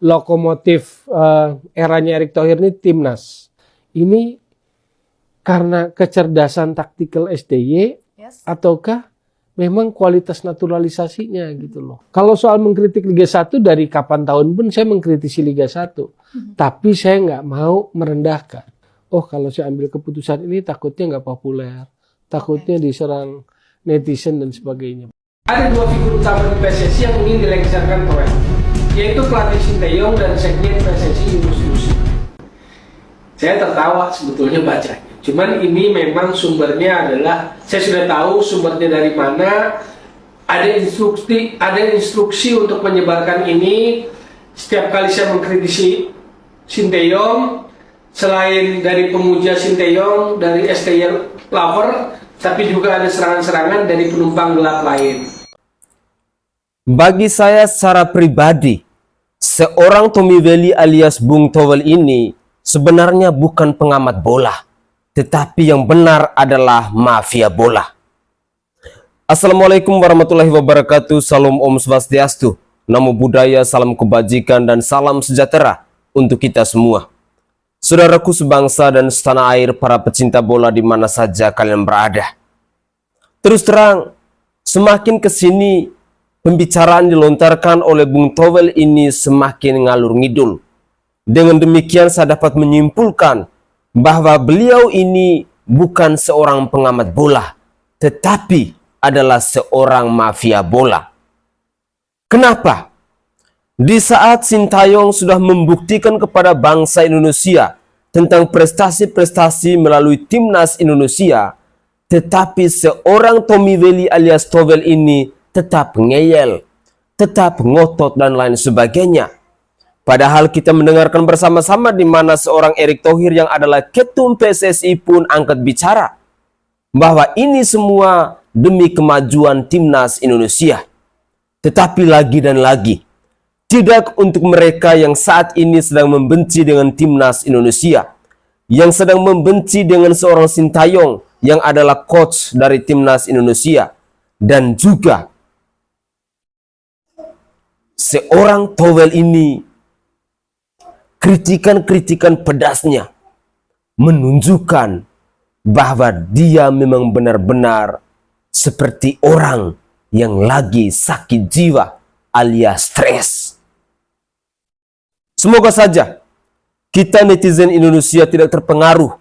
lokomotif eranya Erick Thohir ini timnas. Ini karena kecerdasan taktikal STY ataukah memang kualitas naturalisasinya gitu loh. Kalau soal mengkritik Liga 1 dari kapan tahun pun saya mengkritisi Liga 1. Tapi saya nggak mau merendahkan. Oh kalau saya ambil keputusan ini takutnya nggak populer. Takutnya diserang netizen dan sebagainya. Ada dua figur utama di PSSI yang ingin dilengsarkan Toel, yaitu pelatih Sinteyong dan sekjen PSSI Yunus Nusi. Saya tertawa sebetulnya bacanya. Cuman ini memang sumbernya adalah, saya sudah tahu sumbernya dari mana. Ada instruksi untuk menyebarkan ini. Setiap kali saya mengkritisi Sinteyong, selain dari pemuja Sinteyong, dari STY lover, tapi juga ada serangan-serangan dari penumpang gelap lain. Bagi saya secara pribadi, seorang Tommy Welly alias Bung Toel ini sebenarnya bukan pengamat bola, tetapi yang benar adalah mafia bola. Assalamualaikum warahmatullahi wabarakatuh. Salam Om Swastiastu, Namo Buddhaya, salam kebajikan dan salam sejahtera untuk kita semua. Saudaraku sebangsa dan setanah air, para pecinta bola di mana saja kalian berada. Terus terang, semakin kesini pembicaraan dilontarkan oleh Bung Toel ini semakin ngalur ngidul. Dengan demikian saya dapat menyimpulkan bahwa beliau ini bukan seorang pengamat bola, tetapi adalah seorang mafia bola. Kenapa? Di saat Sintayong sudah membuktikan kepada bangsa Indonesia tentang prestasi-prestasi melalui timnas Indonesia, tetapi seorang Tommy Welly alias Toel ini tetap ngeyel, tetap ngotot dan lain sebagainya. Padahal kita mendengarkan bersama-sama di mana seorang Erick Thohir yang adalah ketum PSSI pun angkat bicara bahwa ini semua demi kemajuan timnas Indonesia. Tetapi lagi dan lagi, tidak untuk mereka yang saat ini sedang membenci dengan timnas Indonesia, yang sedang membenci dengan seorang Sintayong yang adalah coach dari timnas Indonesia, dan juga seorang Toel ini, kritikan-kritikan pedasnya menunjukkan bahwa dia memang benar-benar seperti orang yang lagi sakit jiwa alias stres. Semoga saja kita netizen Indonesia tidak terpengaruh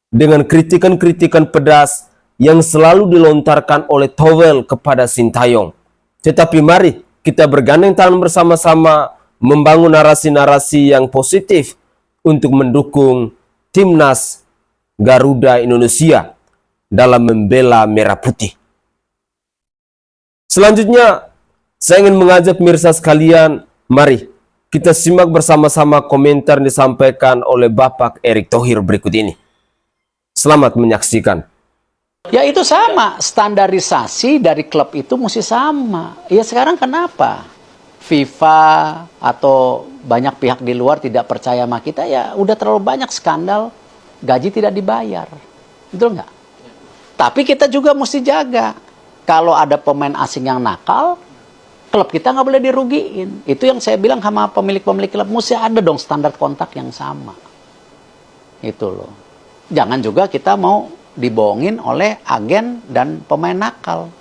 dengan kritikan-kritikan pedas yang selalu dilontarkan oleh Toel kepada Sintayong. Tetapi mari kita bergandeng tangan bersama-sama membangun narasi-narasi yang positif untuk mendukung timnas Garuda Indonesia dalam membela merah putih. Selanjutnya, saya ingin mengajak pemirsa sekalian, mari kita simak bersama-sama komentar yang disampaikan oleh Bapak Erick Thohir berikut ini. Selamat menyaksikan. Ya itu sama, standarisasi dari klub itu mesti sama. Ya sekarang kenapa FIFA atau banyak pihak di luar tidak percaya sama kita? Ya udah terlalu banyak skandal, gaji tidak dibayar. Betul nggak? Tapi kita juga mesti jaga. Kalau ada pemain asing yang nakal, klub kita nggak boleh dirugiin. Itu yang saya bilang sama pemilik-pemilik klub, mesti ada dong standar kontak yang sama. Itu loh. Jangan juga kita mau dibohongin oleh agen dan pemain nakal.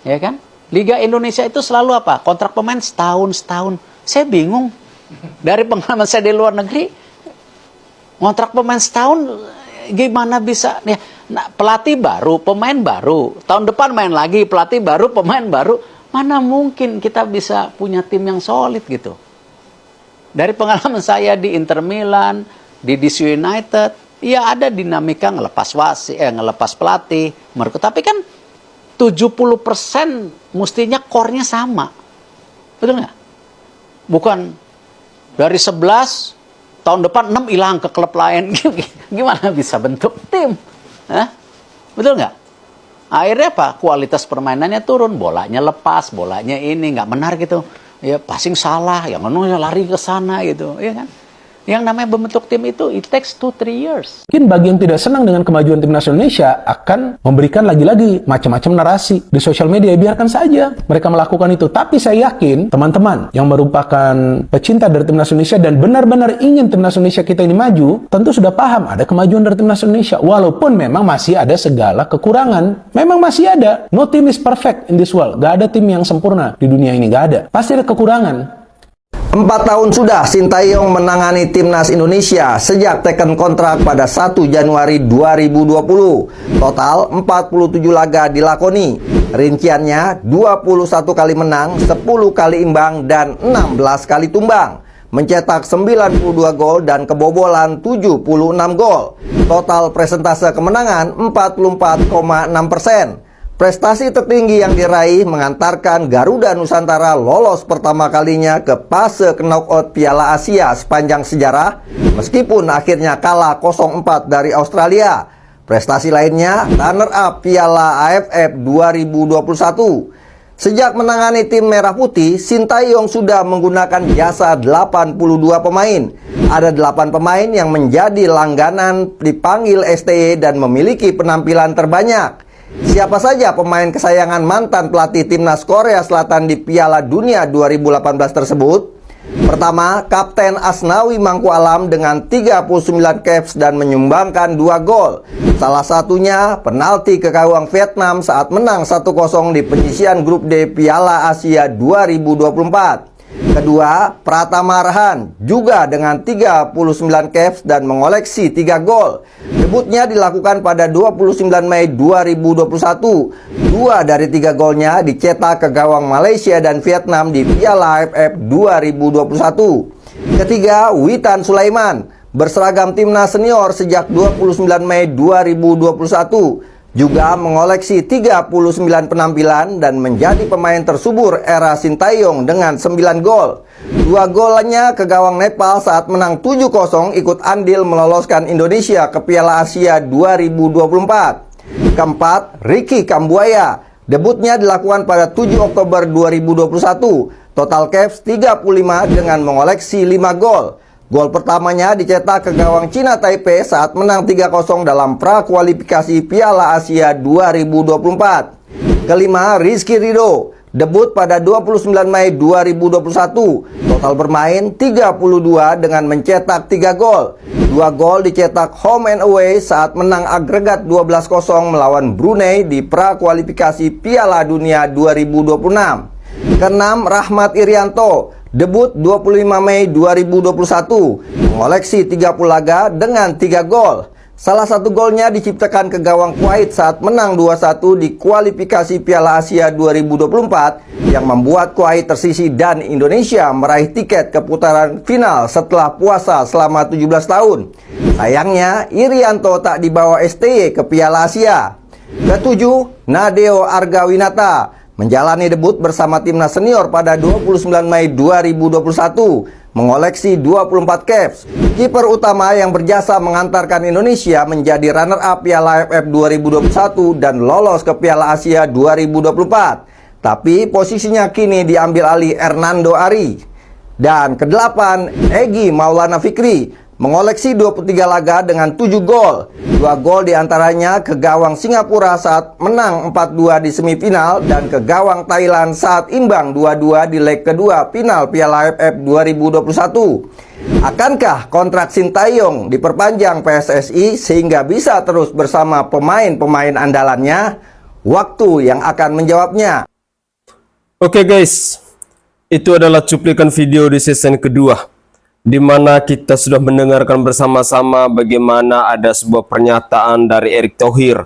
Ya kan? Liga Indonesia itu selalu apa? Kontrak pemain setahun. Saya bingung. Dari pengalaman saya di luar negeri, kontrak pemain setahun gimana bisa? Ya, nah, pelatih baru, pemain baru. Tahun depan main lagi, pelatih baru, pemain baru. Mana mungkin kita bisa punya tim yang solid gitu. Dari pengalaman saya di Inter Milan, di DC United, ya ada dinamika ngelepas ngelepas pelatih, merekrut. Tapi kan 70% mestinya core-nya sama. Betul nggak? Bukan dari 11, tahun depan 6 hilang ke klub lain. Gimana bisa bentuk tim? Hah? Betul nggak? Akhirnya apa? Kualitas permainannya turun, bolanya lepas, bolanya ini nggak benar gitu. Ya passing salah, yang lari ke sana gitu, ya kan? Yang namanya membentuk tim itu, it takes 2-3 years. Mungkin bagi yang tidak senang dengan kemajuan timnas Indonesia akan memberikan lagi-lagi macam-macam narasi di sosial media. Biarkan saja mereka melakukan itu. Tapi saya yakin teman-teman yang merupakan pecinta dari timnas Indonesia dan benar-benar ingin timnas Indonesia kita ini maju, tentu sudah paham ada kemajuan dari timnas Indonesia. Walaupun memang masih ada segala kekurangan. Memang masih ada. No team is perfect in this world. Gak ada tim yang sempurna di dunia ini. Gak ada. Pasti ada kekurangan. 4 tahun sudah Sintayong menangani timnas Indonesia sejak teken kontrak pada 1 Januari 2020. Total 47 laga dilakoni. Rinciannya 21 kali menang, 10 kali imbang, dan 16 kali tumbang. Mencetak 92 gol dan kebobolan 76 gol. Total presentase kemenangan 44,6%. Prestasi tertinggi yang diraih mengantarkan Garuda Nusantara lolos pertama kalinya ke fase knockout Piala Asia sepanjang sejarah, meskipun akhirnya kalah 0-4 dari Australia. Prestasi lainnya, runner-up Piala AFF 2021. Sejak menangani tim Merah Putih, Sintayong sudah menggunakan jasa 82 pemain. Ada 8 pemain yang menjadi langganan dipanggil STY dan memiliki penampilan terbanyak. Siapa saja pemain kesayangan mantan pelatih timnas Korea Selatan di Piala Dunia 2018 tersebut? Pertama, Kapten Asnawi Mangku Alam dengan 39 caps dan menyumbangkan 2 gol. Salah satunya penalti ke gawang Vietnam saat menang 1-0 di penyisian grup D Piala Asia 2024. Kedua, Pratama Arhan juga dengan 39 caps dan mengoleksi 3 gol. Debutnya dilakukan pada 29 Mei 2021. 2 dari 3 golnya dicetak ke gawang Malaysia dan Vietnam di Piala AFF 2021. Ketiga, Witan Sulaiman berseragam timnas senior sejak 29 Mei 2021. Juga mengoleksi 39 penampilan dan menjadi pemain tersubur era Sintayong dengan 9 gol. 2 golnya ke gawang Nepal saat menang 7-0 ikut andil meloloskan Indonesia ke Piala Asia 2024. Keempat, Ricky Kambuaya. Debutnya dilakukan pada 7 Oktober 2021. Total caps 35 dengan mengoleksi 5 gol. Gol pertamanya dicetak ke gawang Cina Taipei saat menang 3-0 dalam prakualifikasi Piala Asia 2024. Kelima, Rizky Ridho. Debut pada 29 Mei 2021. Total bermain 32 dengan mencetak 3 gol. 2 gol dicetak home and away saat menang agregat 12-0 melawan Brunei di prakualifikasi Piala Dunia 2026. Keenam, Rahmat Irianto. Debut 25 Mei 2021, mengoleksi 30 laga dengan 3 gol. Salah satu golnya diciptakan ke gawang Kuwait saat menang 2-1 di kualifikasi Piala Asia 2024 yang membuat Kuwait tersisih dan Indonesia meraih tiket ke putaran final setelah puasa selama 17 tahun. Sayangnya, Irianto tak dibawa STY ke Piala Asia. Ketujuh, Nadeo Argawinata menjalani debut bersama timnas senior pada 29 Mei 2021, mengoleksi 24 caps. Kiper utama yang berjasa mengantarkan Indonesia menjadi runner-up Piala AFF 2021 dan lolos ke Piala Asia 2024. Tapi posisinya kini diambil alih Hernando Ari. Dan kedelapan, Egy Maulana Fikri mengoleksi 23 laga dengan 7 gol. 2 gol diantaranya ke gawang Singapura saat menang 4-2 di semifinal dan ke gawang Thailand saat imbang 2-2 di leg kedua final Piala AFF 2021. Akankah kontrak Sintayong diperpanjang PSSI sehingga bisa terus bersama pemain-pemain andalannya? Waktu yang akan menjawabnya. Oke guys, itu adalah cuplikan video di season kedua, di mana kita sudah mendengarkan bersama-sama bagaimana ada sebuah pernyataan dari Erick Thohir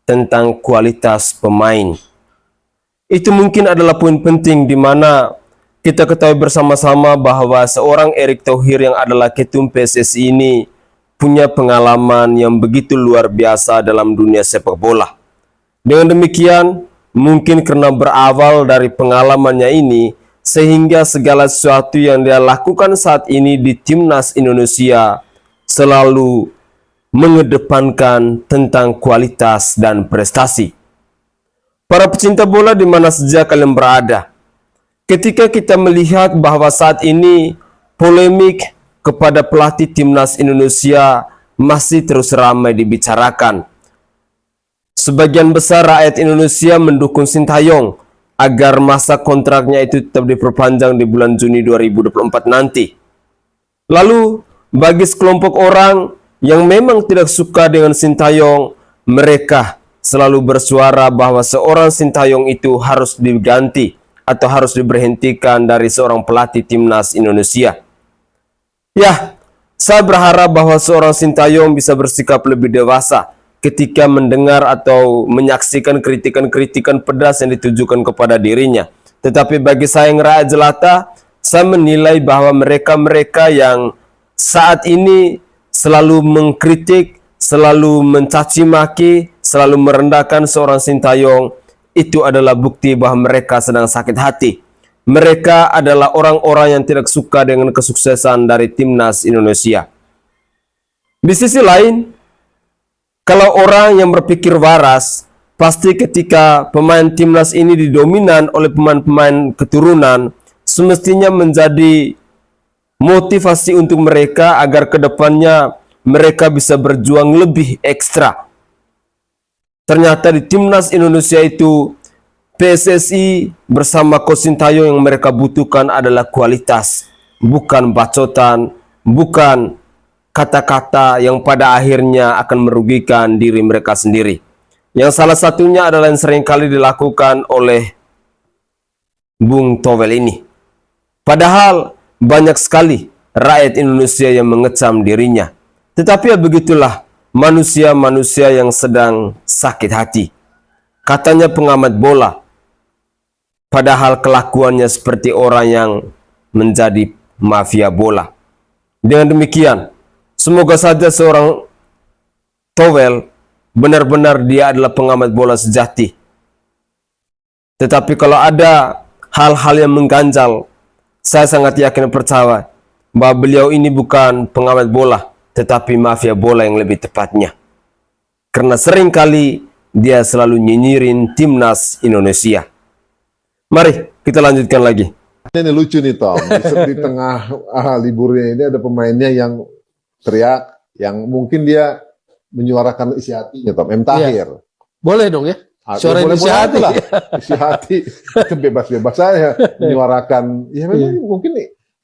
tentang kualitas pemain. Itu mungkin adalah poin penting di mana kita ketahui bersama-sama bahwa seorang Erick Thohir yang adalah ketum PSSI ini punya pengalaman yang begitu luar biasa dalam dunia sepak bola. Dengan demikian, mungkin karena berawal dari pengalamannya ini, sehingga segala sesuatu yang dia lakukan saat ini di timnas Indonesia selalu mengedepankan tentang kualitas dan prestasi. Para pecinta bola di mana saja kalian berada, ketika kita melihat bahwa saat ini polemik kepada pelatih timnas Indonesia masih terus ramai dibicarakan. Sebagian besar rakyat Indonesia mendukung Sintayong agar masa kontraknya itu tetap diperpanjang di bulan Juni 2024 nanti. Lalu, bagi sekelompok orang yang memang tidak suka dengan Sintayong, mereka selalu bersuara bahwa seorang Sintayong itu harus diganti atau harus diberhentikan dari seorang pelatih timnas Indonesia. Ya, saya berharap bahwa seorang Sintayong bisa bersikap lebih dewasa ketika mendengar atau menyaksikan kritikan-kritikan pedas yang ditujukan kepada dirinya. Tetapi bagi saya yang rakyat jelata, saya menilai bahwa mereka-mereka yang saat ini selalu mengkritik, selalu mencaci maki, selalu merendahkan seorang Sintayong, itu adalah bukti bahwa mereka sedang sakit hati. Mereka adalah orang-orang yang tidak suka dengan kesuksesan dari timnas Indonesia. Di sisi lain, kalau orang yang berpikir waras, pasti ketika pemain timnas ini didominan oleh pemain-pemain keturunan, semestinya menjadi motivasi untuk mereka agar kedepannya mereka bisa berjuang lebih ekstra. Ternyata di timnas Indonesia itu, PSSI bersama Coach Sintayong yang mereka butuhkan adalah kualitas, bukan bacotan, bukan kata-kata yang pada akhirnya akan merugikan diri mereka sendiri. Yang salah satunya adalah yang seringkali dilakukan oleh Bung Towel ini. Padahal banyak sekali rakyat Indonesia yang mengecam dirinya. Tetapi ya begitulah manusia-manusia yang sedang sakit hati. Katanya pengamat bola, padahal kelakuannya seperti orang yang menjadi mafia bola. Dengan demikian, semoga saja seorang Towel benar-benar dia adalah pengamat bola sejati. Tetapi kalau ada hal-hal yang mengganjal, saya sangat yakin dan percaya bahwa beliau ini bukan pengamat bola, tetapi mafia bola yang lebih tepatnya. Karena seringkali dia selalu nyinyirin timnas Indonesia. Mari kita lanjutkan lagi. Ini lucu nih Tom, di tengah liburnya ini ada pemainnya yang teriak, yang mungkin dia menyuarakan isi hatinya Tom, M. Tahir. Iya. Boleh dong ya? Suara boleh, isi hati lah. Isi hati, itu bebas-bebas saya menyuarakan. Ya memang mungkin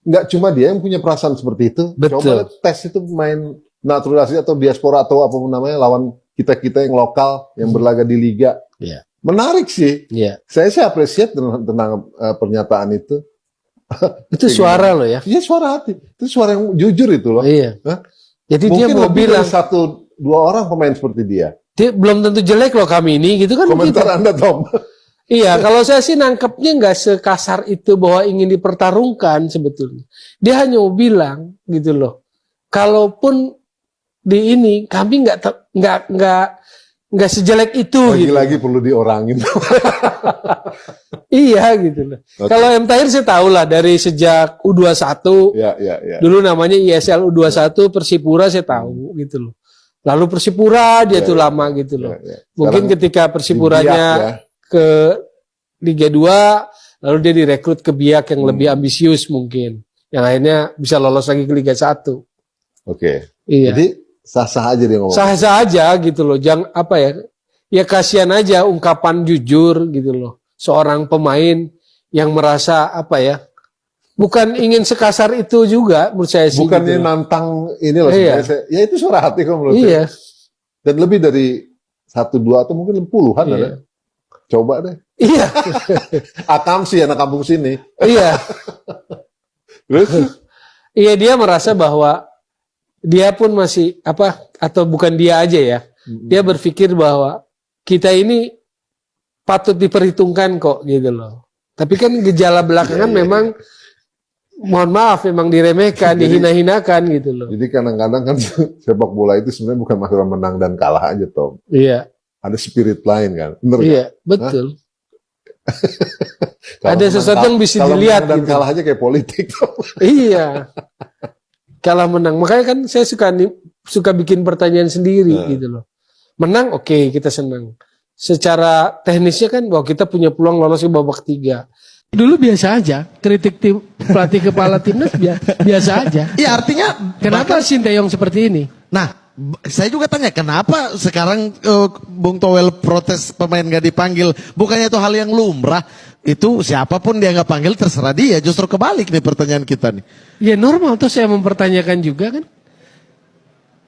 nggak cuma dia yang punya perasaan seperti itu. Betul. Coba tes itu main naturalisasi atau diaspora atau apapun namanya lawan kita-kita yang lokal yang berlaga di liga. Iya. Menarik sih. Iya. Saya appreciate tentang pernyataan itu. Itu suara loh ya. Iya suara hati. Itu suara yang jujur itu loh. Iya. Hah? Jadi Mungkin dia mau lebih bilang, dari 1-2 orang pemain seperti dia. dia belum tentu jelek loh kami ini, gitu kan? Komentar Gitu. Anda Tom. Iya, kalau saya sih nangkepnya nggak sekasar itu bahwa ingin dipertarungkan sebetulnya. Dia hanya mau bilang gitu loh. Kalaupun di ini kami nggak sejelek itu. Lagi-lagi gitu. perlu diorangin. Iya gitu loh. Okay. Kalau M. Tahir saya tahu lah dari sejak U21. Ya. Dulu namanya ISL U21 Persipura saya tahu gitu loh. Lalu Persipura dia tuh lama gitu loh. Ya. Mungkin Sekarang ketika Persipuranya ke Liga 2, lalu dia direkrut ke Biak yang lebih ambisius mungkin. Yang akhirnya bisa lolos lagi ke Liga 1. Oke. Iya. Jadi sah-sah aja dia ngomong. Sah-sah aja gitu loh. Jangan apa ya? Ya kasihan aja ungkapan jujur gitu loh. Seorang pemain yang merasa apa ya? Bukan ingin sekasar itu juga menurut saya sih. Bukannya gitu. nantang ini loh Iya. sebenarnya. Ya itu suara hati kok menurut Iya. saya. Dan lebih dari 1-2 atau mungkin puluhan Iya. ada. Coba deh. Iya. Akam sih anak kampung sini. Iya. Terus Iya, dia merasa bahwa dia pun masih apa, atau bukan dia aja ya. Dia berpikir bahwa kita ini patut diperhitungkan kok gitu loh. Tapi kan gejala belakangan memang mohon maaf memang diremehkan, dihina-hinakan gitu loh. jadi kadang-kadang kan sepak bola itu sebenarnya bukan masalah menang dan kalah aja Tom. Iya. Ada spirit lain kan. Bener Iya, betul. Kalau Ada sesuatu yang bisa kalau dilihat menang dan gitu. kalah aja kayak politik Tom. Iya. Kalah menang. Makanya kan saya suka bikin pertanyaan sendiri gitu loh. Menang oke, kita senang. Secara teknisnya kan bahwa kita punya peluang lolos ke babak 3. Dulu biasa aja, kritik tim pelatih kepala timnas biasa aja. Iya, artinya Kenapa Sinteyong seperti ini? Nah, saya juga tanya kenapa sekarang Bung Towel protes pemain gak dipanggil? Bukannya itu hal yang lumrah? Itu siapapun dia nggak panggil terserah dia. Justru kebalik nih pertanyaan kita nih. Ya normal tuh saya mempertanyakan juga kan.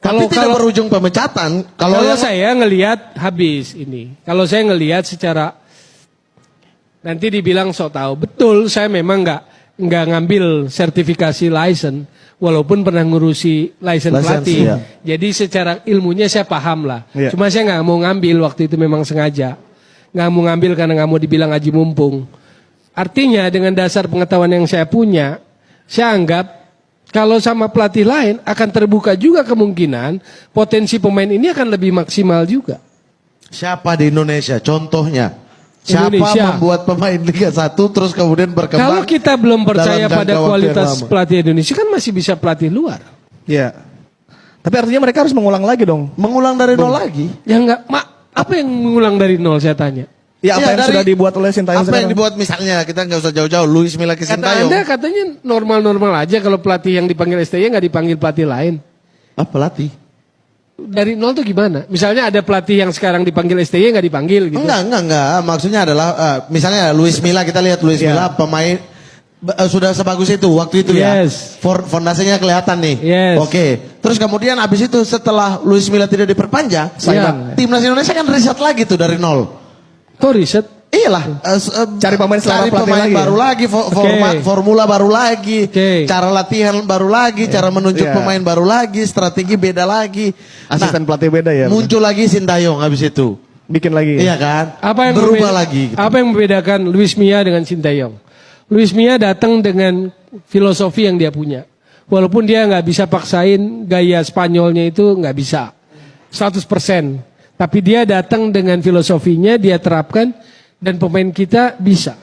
Tapi tidak berujung pemecatan. Kalau saya ngelihat habis ini. Kalau saya ngelihat secara nanti dibilang sok tahu. Betul, saya memang nggak ngambil sertifikasi license, walaupun pernah ngurusi license pelatih. Iya. Jadi secara ilmunya saya paham lah. Iya. Cuma saya nggak mau ngambil waktu itu memang sengaja. Nggak mau ngambil karena nggak mau dibilang aji mumpung. Artinya dengan dasar pengetahuan yang saya punya, saya anggap kalau sama pelatih lain akan terbuka juga kemungkinan potensi pemain ini akan lebih maksimal juga. Siapa di Indonesia? Contohnya. Siapa Indonesia. membuat pemain Liga 1 terus kemudian berkembang? Kalau kita belum percaya dalam pada jangka waktu yang kualitas lama? pelatih Indonesia kan masih bisa pelatih luar. Iya. Tapi artinya mereka harus mengulang lagi dong. Mengulang dari nol lagi? Ya enggak, apa yang mengulang dari nol saya tanya? Ya apa Iya, yang dari- sudah dibuat oleh Sintayong Apa sekarang? yang dibuat misalnya, kita nggak usah jauh-jauh, Luis Milla ke Kata Sintayong. Anda katanya normal-normal aja kalau pelatih yang dipanggil STY nggak dipanggil pelatih lain. Ah, pelatih? Dari nol tuh gimana? Misalnya ada pelatih yang sekarang dipanggil STY nggak dipanggil gitu. Enggak. Maksudnya adalah misalnya Luis Milla, kita lihat Luis Milla pemain sudah sebagus itu waktu itu Yes. ya. Fondasinya kelihatan nih. Yes. Oke. Terus kemudian abis itu setelah Luis Milla tidak diperpanjang, Sayang. timnas Indonesia kan riset lagi tuh dari nol. Kok riset? Iyalah, Cari pemain selera cari pelatih pemain lagi. baru lagi, formula baru lagi, Oke. cara latihan baru lagi, cara menunjuk Iya. pemain baru lagi, strategi beda lagi. Asisten pelatih beda ya. Muncul lagi Sintayong habis itu. Bikin lagi. Iya kan? Apa yang berubah lagi. Gitu. Apa yang membedakan Luis Milla dengan Sintayong? Luis Milla datang dengan filosofi yang dia punya. Walaupun dia nggak bisa paksain gaya Spanyolnya itu nggak bisa 100%. Tapi dia datang dengan filosofinya, dia terapkan dan pemain kita bisa.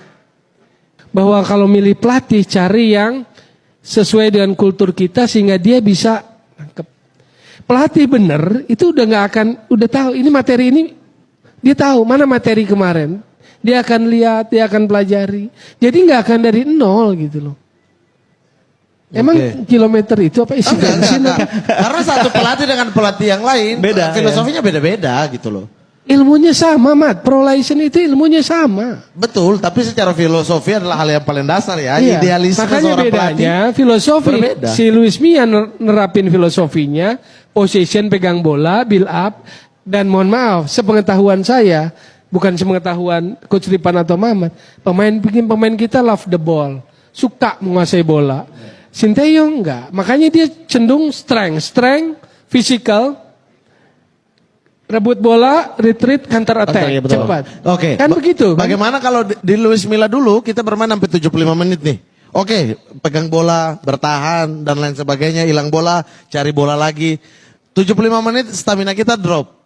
Bahwa kalau milih pelatih cari yang sesuai dengan kultur kita sehingga dia bisa nangkep. Pelatih bener itu udah nggak akan, udah tahu ini materi ini, dia tahu mana materi kemarin. Dia akan lihat, dia akan pelajari. Jadi nggak akan dari nol gitu loh. Emang kilometer itu apa isi bensin? Enggak. Karena satu pelatih dengan pelatih yang lain, Beda, filosofinya beda-beda gitu loh. Ilmunya sama, Mat. Pro license itu ilmunya sama. Betul, tapi secara filosofi adalah hal yang paling dasar ya. Iya. Idealisme Makanya seorang bedanya pelatih. filosofi. berbeda. Si Luis Milla nerapin filosofinya, possession, pegang bola, build up, dan mohon maaf, sepengetahuan saya, bukan sepengetahuan Coach Ripan atau Mamat, pemain kita love the ball, suka menguasai bola. Sinteyong enggak, makanya dia cenderung strength, physical, rebut bola, retreat, counter attack, Iya, betul. cepat. Oke. Kan begitu. Kan? Bagaimana kalau di Luis Milla dulu kita bermain sampai 75 menit nih. Oke, pegang bola, bertahan dan lain sebagainya, hilang bola, cari bola lagi. 75 menit stamina kita drop.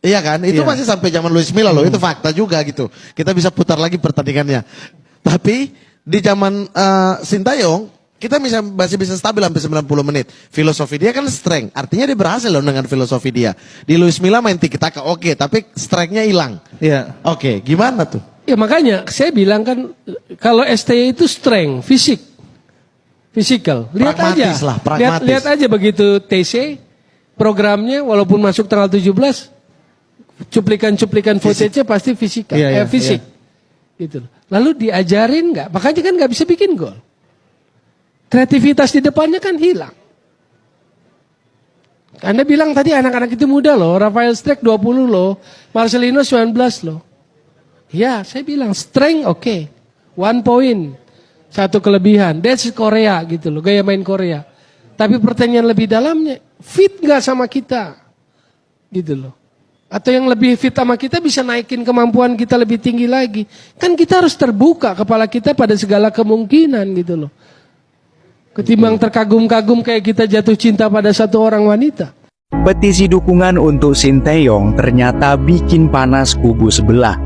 Iya kan? Itu masih sampai zaman Luis Milla loh, itu fakta juga gitu. Kita bisa putar lagi pertandingannya. Tapi di zaman Sintayong kita masih bisa stabil sampai 90 menit. Filosofi dia kan strength. Artinya dia berhasil loh dengan filosofi dia. Di Luis Milla main tiki taka oke, tapi strength-nya hilang. Iya. Oke, gimana tuh? Ya makanya saya bilang kan kalau STY itu strength, physical. Lihat Pragmatis aja. lah, pragmatis. Lihat aja begitu TC programnya walaupun masuk tanggal 17 cuplikan footage-nya pasti fisikal, Iya, iya, fisik. Gitu loh. Lalu diajarin nggak? Makanya kan nggak bisa bikin gol. Kreativitas di depannya kan hilang. Anda bilang tadi anak-anak itu muda loh, Rafael Strijk 20 loh, Marcelino 19 loh. Ya, saya bilang strength oke. 1 point. 1 kelebihan. That's Korea gitu loh, gaya main Korea. Tapi pertanyaan lebih dalamnya, fit nggak sama kita? Gitu loh. Atau yang lebih fit sama kita bisa naikin kemampuan kita lebih tinggi lagi. Kan kita harus terbuka kepala kita pada segala kemungkinan gitu loh. Ketimbang terkagum-kagum kayak kita jatuh cinta pada satu orang wanita. Petisi dukungan untuk Sinteyong ternyata bikin panas kubu sebelah.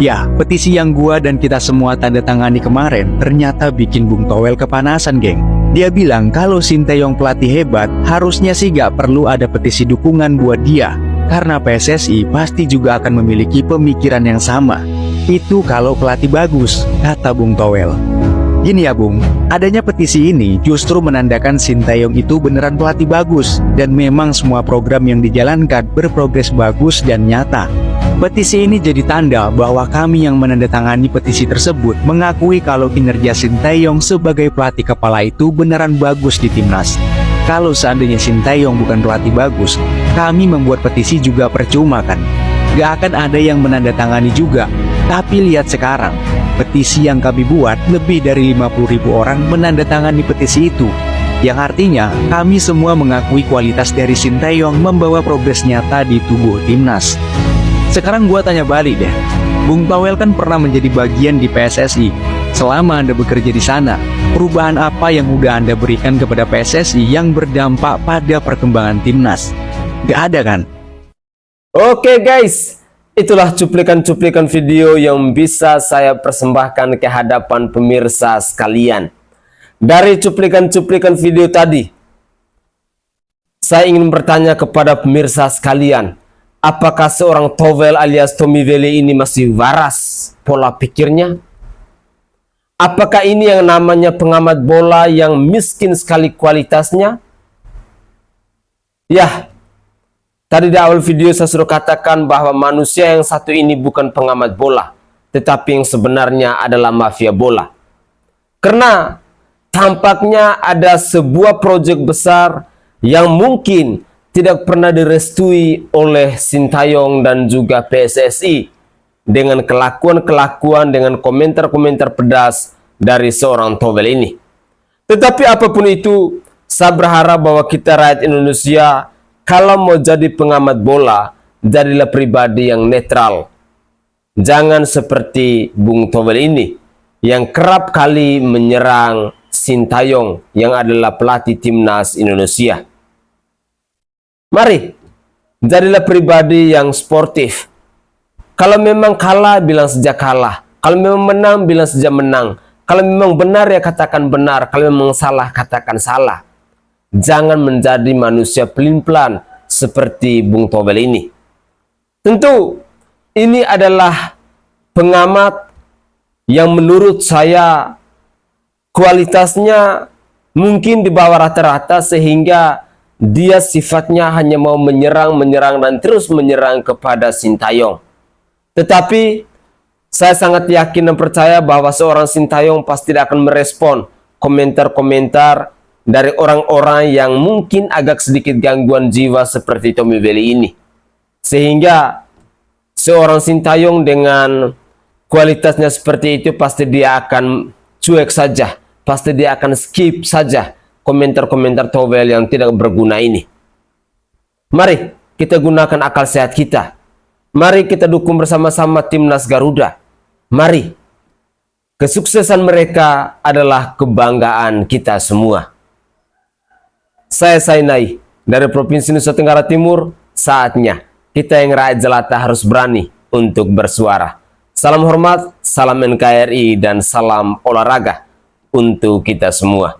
Ya, petisi yang gua dan kita semua tanda tangani kemarin ternyata bikin Bung Towel kepanasan, geng. Dia bilang kalau Sinteyong pelatih hebat, harusnya sih gak perlu ada petisi dukungan buat dia. Karena PSSI pasti juga akan memiliki pemikiran yang sama. Itu kalau pelatih bagus, kata Bung Towel. Gini ya Bung, adanya petisi ini justru menandakan Sintayong itu beneran pelatih bagus dan memang semua program yang dijalankan berprogres bagus dan nyata. Petisi ini jadi tanda bahwa kami yang menandatangani petisi tersebut mengakui kalau kinerja Sintayong sebagai pelatih kepala itu beneran bagus di timnas. Kalau seandainya Sintayong bukan pelatih bagus, kami membuat petisi juga percuma kan? Gak akan ada yang menandatangani juga. Tapi lihat sekarang, petisi yang kami buat lebih dari 50.000 orang menandatangani petisi itu. Yang artinya, kami semua mengakui kualitas dari Sintayong membawa progres nyata di tubuh timnas. Sekarang gua tanya balik deh, Bung Towel kan pernah menjadi bagian di PSSI. Selama Anda bekerja di sana, perubahan apa yang udah Anda berikan kepada PSSI yang berdampak pada perkembangan timnas? Gak ada kan? Oke guys, itulah cuplikan-cuplikan video yang bisa saya persembahkan ke hadapan pemirsa sekalian. Dari cuplikan-cuplikan video tadi, saya ingin bertanya kepada pemirsa sekalian, apakah seorang Towel alias Tommy Vele ini masih waras pola pikirnya? Apakah ini yang namanya pengamat bola yang miskin sekali kualitasnya? Ya, tadi di awal video saya sudah katakan bahwa manusia yang satu ini bukan pengamat bola, tetapi yang sebenarnya adalah mafia bola. Karena tampaknya ada sebuah proyek besar yang mungkin tidak pernah direstui oleh Sintayong dan juga PSSI dengan kelakuan-kelakuan, dengan komentar-komentar pedas dari seorang Towel ini. Tetapi apapun itu, saya berharap bahwa kita rakyat Indonesia, kalau mau jadi pengamat bola, jadilah pribadi yang netral. Jangan seperti Bung Towel ini, yang kerap kali menyerang Sintayong yang adalah pelatih timnas Indonesia. Mari, jadilah pribadi yang sportif. Kalau memang kalah, bilang saja kalah. Kalau memang menang, bilang saja menang. Kalau memang benar, ya katakan benar. Kalau memang salah, katakan salah. Jangan menjadi manusia pelin-pelan seperti Bung Towel ini. Tentu, ini adalah pengamat yang menurut saya kualitasnya mungkin di bawah rata-rata, sehingga dia sifatnya hanya mau menyerang dan terus menyerang kepada Sintayong. Tetapi saya sangat yakin dan percaya bahwa seorang Sintayong pasti tidak akan merespon komentar-komentar dari orang-orang yang mungkin agak sedikit gangguan jiwa seperti Tommy Vele ini. Sehingga seorang Sintayong dengan kualitasnya seperti itu pasti dia akan cuek saja, pasti dia akan skip saja komentar-komentar Towel yang tidak berguna ini. Mari kita gunakan akal sehat kita. Mari kita dukung bersama-sama timnas Garuda. Mari, kesuksesan mereka adalah kebanggaan kita semua. Saya Sainai dari Provinsi Nusa Tenggara Timur. Saatnya kita yang rakyat jelata harus berani untuk bersuara. Salam hormat, salam NKRI, dan salam olahraga untuk kita semua.